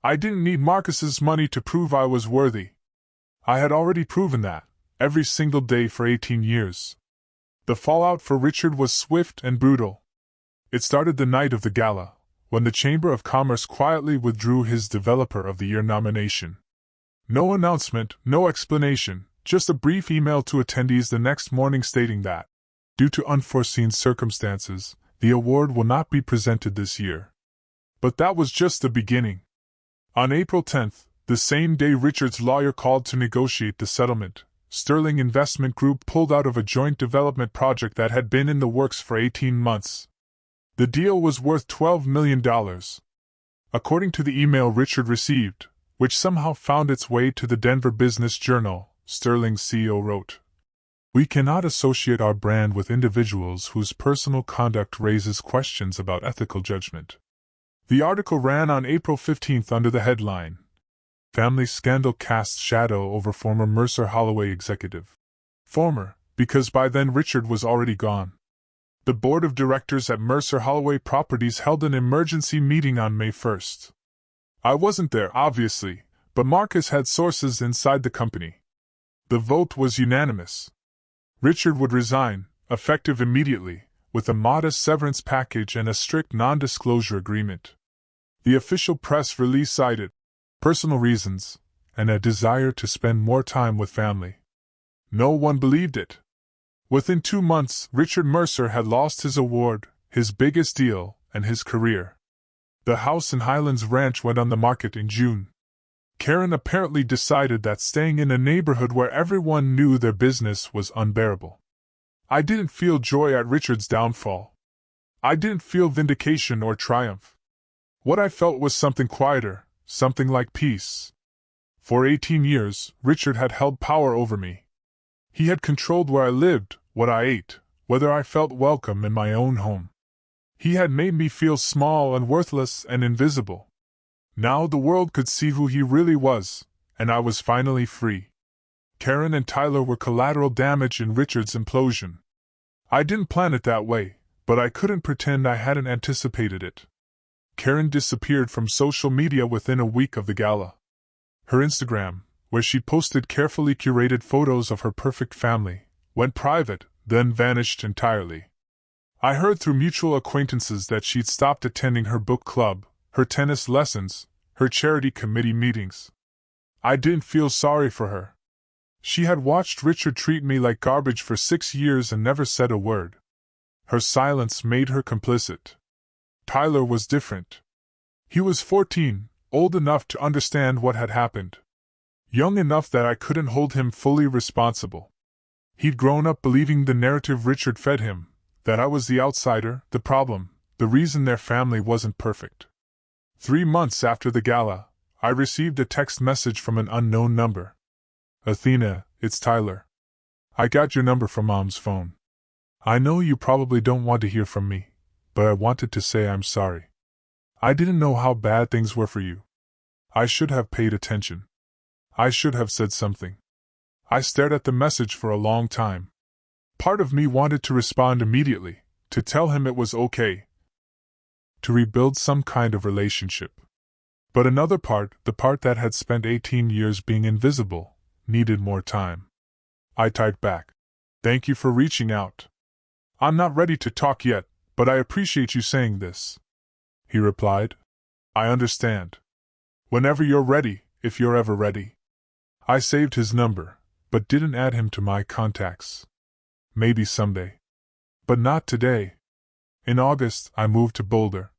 I didn't need Marcus's money to prove I was worthy. I had already proven that, every single day for 18 years. The fallout for Richard was swift and brutal. It started the night of the gala, when the Chamber of Commerce quietly withdrew his Developer of the Year nomination. No announcement, no explanation, just a brief email to attendees the next morning stating that, due to unforeseen circumstances, the award will not be presented this year. But that was just the beginning. On April 10th, the same day Richard's lawyer called to negotiate the settlement, Sterling Investment Group pulled out of a joint development project that had been in the works for 18 months. The deal was worth $12 million. According to the email Richard received, which somehow found its way to the Denver Business Journal, Sterling's CEO wrote, "We cannot associate our brand with individuals whose personal conduct raises questions about ethical judgment." The article ran on April 15th under the headline, "Family Scandal Casts Shadow Over Former Mercer Holloway Executive." Former, because by then Richard was already gone. The board of directors at Mercer Holloway Properties held an emergency meeting on May 1st. I wasn't there, obviously, but Marcus had sources inside the company. The vote was unanimous. Richard would resign, effective immediately, with a modest severance package and a strict non-disclosure agreement. The official press release cited personal reasons and a desire to spend more time with family. No one believed it. Within 2 months, Richard Mercer had lost his award, his biggest deal, and his career. The house in Highlands Ranch went on the market in June. Karen apparently decided that staying in a neighborhood where everyone knew their business was unbearable. I didn't feel joy at Richard's downfall. I didn't feel vindication or triumph. What I felt was something quieter, something like peace. For 18 years, Richard had held power over me. He had controlled where I lived, what I ate, whether I felt welcome in my own home. He had made me feel small and worthless and invisible. Now the world could see who he really was, and I was finally free. Karen and Tyler were collateral damage in Richard's implosion. I didn't plan it that way, but I couldn't pretend I hadn't anticipated it. Karen disappeared from social media within a week of the gala. Her Instagram, where she posted carefully curated photos of her perfect family, went private, then vanished entirely. I heard through mutual acquaintances that she'd stopped attending her book club, her tennis lessons, her charity committee meetings. I didn't feel sorry for her. She had watched Richard treat me like garbage for 6 years and never said a word. Her silence made her complicit. Tyler was different. He was 14, old enough to understand what had happened. Young enough that I couldn't hold him fully responsible. He'd grown up believing the narrative Richard fed him, that I was the outsider, the problem, the reason their family wasn't perfect. 3 months after the gala, I received a text message from an unknown number. Athena, it's Tyler. I got your number from Mom's phone. I know you probably don't want to hear from me, but I wanted to say I'm sorry. I didn't know how bad things were for you. I should have paid attention. I should have said something. I stared at the message for a long time. Part of me wanted to respond immediately, to tell him it was okay, to rebuild some kind of relationship. But another part, the part that had spent 18 years being invisible, needed more time. I typed back, "Thank you for reaching out. I'm not ready to talk yet, but I appreciate you saying this." He replied, "I understand. Whenever you're ready, if you're ever ready." I saved his number, but didn't add him to my contacts. Maybe someday. But not today. In August, I moved to Boulder.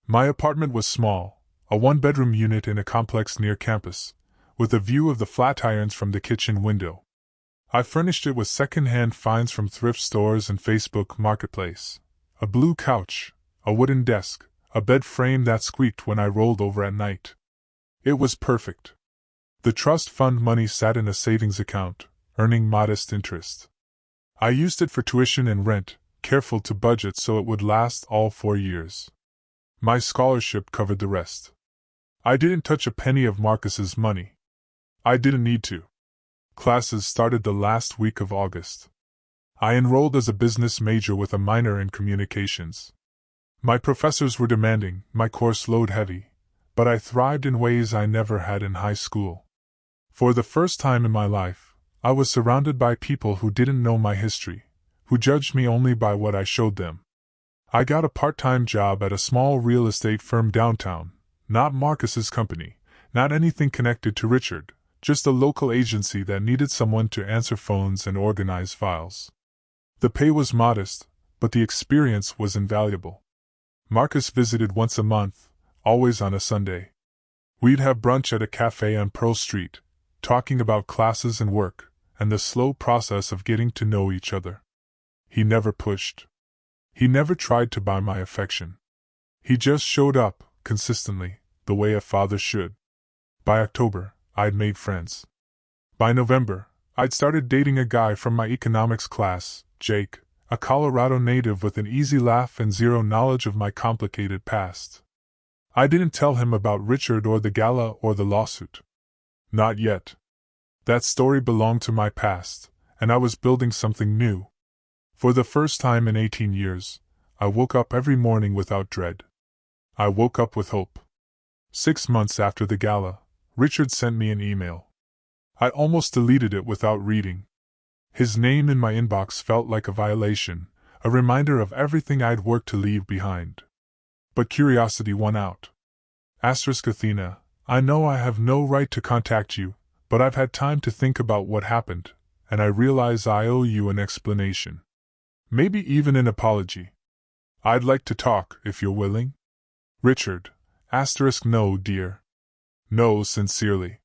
My apartment was small, a 1-bedroom unit in a complex near campus, with a view of the Flatirons from the kitchen window. I furnished it with second-hand finds from thrift stores and Facebook Marketplace. A blue couch, a wooden desk, a bed frame that squeaked when I rolled over at night. It was perfect. The trust fund money sat in a savings account, earning modest interest. I used it for tuition and rent, careful to budget so it would last all 4 years. My scholarship covered the rest. I didn't touch a penny of Marcus's money. I didn't need to. Classes started the last week of August. I enrolled as a business major with a minor in communications. My professors were demanding, my course load heavy, but I thrived in ways I never had in high school. For the first time in my life, I was surrounded by people who didn't know my history, who judged me only by what I showed them. I got a part-time job at a small real estate firm downtown, not Marcus's company, not anything connected to Richard, just a local agency that needed someone to answer phones and organize files. The pay was modest, but the experience was invaluable. Marcus visited once a month, always on a Sunday. We'd have brunch at a cafe on Pearl Street, talking about classes and work, and the slow process of getting to know each other. He never pushed. He never tried to buy my affection. He just showed up, consistently, the way a father should. By October, I'd made friends. By November, I'd started dating a guy from my economics class, Jake, a Colorado native with an easy laugh and zero knowledge of my complicated past. I didn't tell him about Richard or the gala or the lawsuit. Not yet. That story belonged to my past, and I was building something new. For the first time in 18 years, I woke up every morning without dread. I woke up with hope. 6 months after the gala, Richard sent me an email. I almost deleted it without reading. His name in my inbox felt like a violation, a reminder of everything I'd worked to leave behind. But curiosity won out. Athena, I know I have no right to contact you, but I've had time to think about what happened, and I realize I owe you an explanation. Maybe even an apology. I'd like to talk, if you're willing. Richard. No, dear. No, sincerely.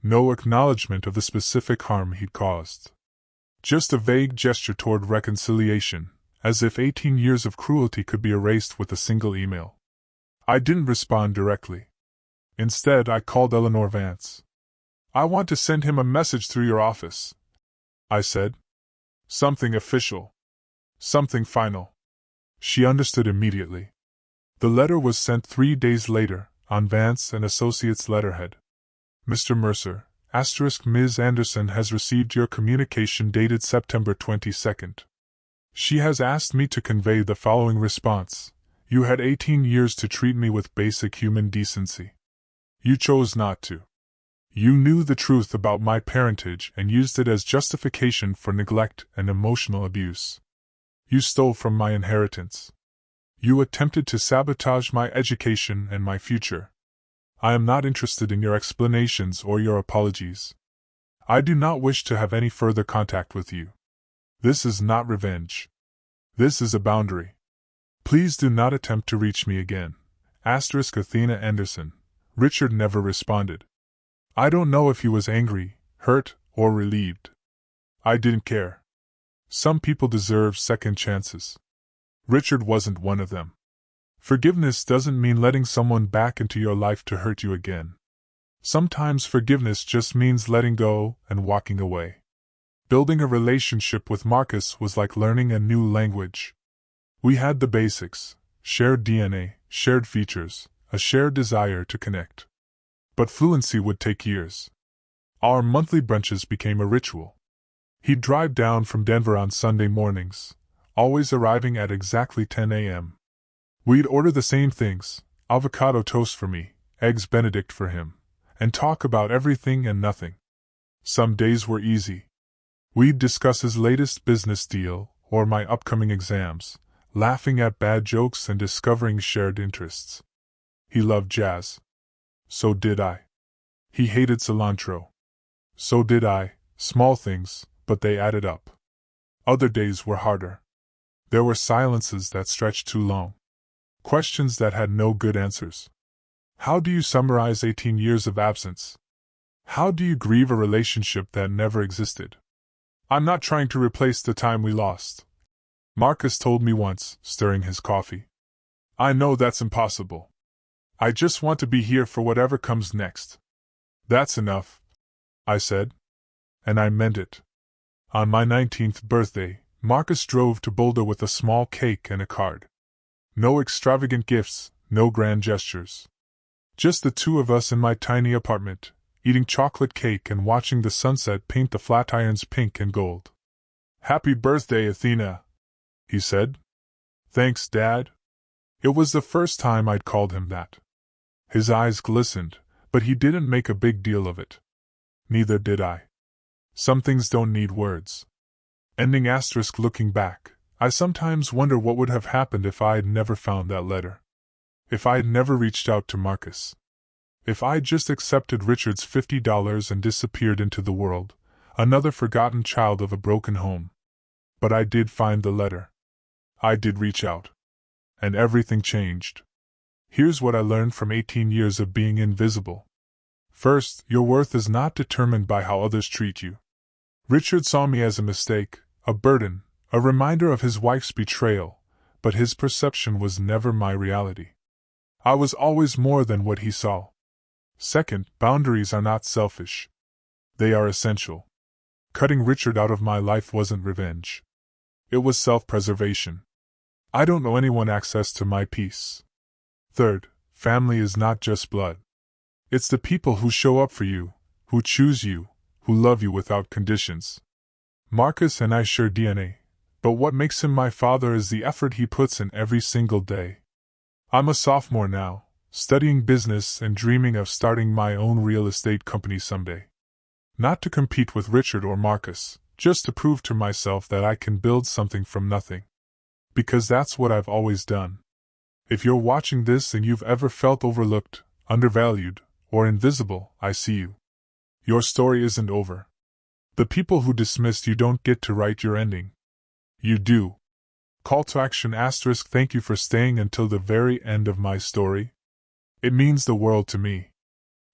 No acknowledgement of the specific harm he'd caused. Just a vague gesture toward reconciliation, as if 18 years of cruelty could be erased with a single email. I didn't respond directly. Instead, I called Eleanor Vance. I want to send him a message through your office, I said. Something official. Something final. She understood immediately. The letter was sent 3 days later, on Vance and Associates letterhead. Mr. Mercer, Ms. Anderson has received your communication dated September 22nd. She has asked me to convey the following response. You had 18 years to treat me with basic human decency. You chose not to. You knew the truth about my parentage and used it as justification for neglect and emotional abuse. You stole from my inheritance. You attempted to sabotage my education and my future. I am not interested in your explanations or your apologies. I do not wish to have any further contact with you. This is not revenge. This is a boundary. Please do not attempt to reach me again. Athena Anderson. Richard never responded. I don't know if he was angry, hurt, or relieved. I didn't care. Some people deserve second chances. Richard wasn't one of them. Forgiveness doesn't mean letting someone back into your life to hurt you again. Sometimes forgiveness just means letting go and walking away. Building a relationship with Marcus was like learning a new language. We had the basics: shared DNA, shared features, a shared desire to connect. But fluency would take years. Our monthly brunches became a ritual. He'd drive down from Denver on Sunday mornings, always arriving at exactly 10 a.m. We'd order the same things: avocado toast for me, eggs Benedict for him, and talk about everything and nothing. Some days were easy. We'd discuss his latest business deal or my upcoming exams, laughing at bad jokes and discovering shared interests. He loved jazz. So did I. He hated cilantro. So did I. Small things, but they added up. Other days were harder. There were silences that stretched too long. Questions that had no good answers. How do you summarize 18 years of absence? How do you grieve a relationship that never existed? I'm not trying to replace the time we lost, Marcus told me once, stirring his coffee. I know that's impossible. I just want to be here for whatever comes next. That's enough, I said. And I meant it. On my 19th birthday, Marcus drove to Boulder with a small cake and a card. No extravagant gifts, no grand gestures. Just the two of us in my tiny apartment, eating chocolate cake and watching the sunset paint the Flatirons pink and gold. Happy birthday, Athena, he said. Thanks, Dad. It was the first time I'd called him that. His eyes glistened, but he didn't make a big deal of it. Neither did I. Some things don't need words. Looking back, I sometimes wonder what would have happened if I had never found that letter. If I had never reached out to Marcus. If I'd just accepted Richard's $50 and disappeared into the world, another forgotten child of a broken home. But I did find the letter. I did reach out. And everything changed. Here's what I learned from 18 years of being invisible. First, your worth is not determined by how others treat you. Richard saw me as a mistake, a burden, a reminder of his wife's betrayal, but his perception was never my reality. I was always more than what he saw. Second, boundaries are not selfish. They are essential. Cutting Richard out of my life wasn't revenge. It was self-preservation. I don't owe anyone access to my peace. Third, family is not just blood. It's the people who show up for you, who choose you, who love you without conditions. Marcus and I share DNA, but what makes him my father is the effort he puts in every single day. I'm a sophomore now, studying business and dreaming of starting my own real estate company someday. Not to compete with Richard or Marcus, just to prove to myself that I can build something from nothing. Because that's what I've always done. If you're watching this and you've ever felt overlooked, undervalued, or invisible, I see you. Your story isn't over. The people who dismissed you don't get to write your ending. You do. Call to action *. Thank you for staying until the very end of my story. It means the world to me.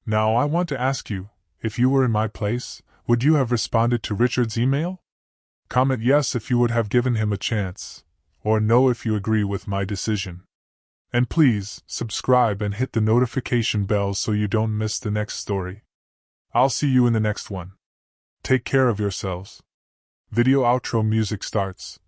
Now I want to ask you, if you were in my place, would you have responded to Richard's email? Comment yes if you would have given him a chance, or no if you agree with my decision. And please, subscribe and hit the notification bell so you don't miss the next story. I'll see you in the next one. Take care of yourselves. Video outro music starts.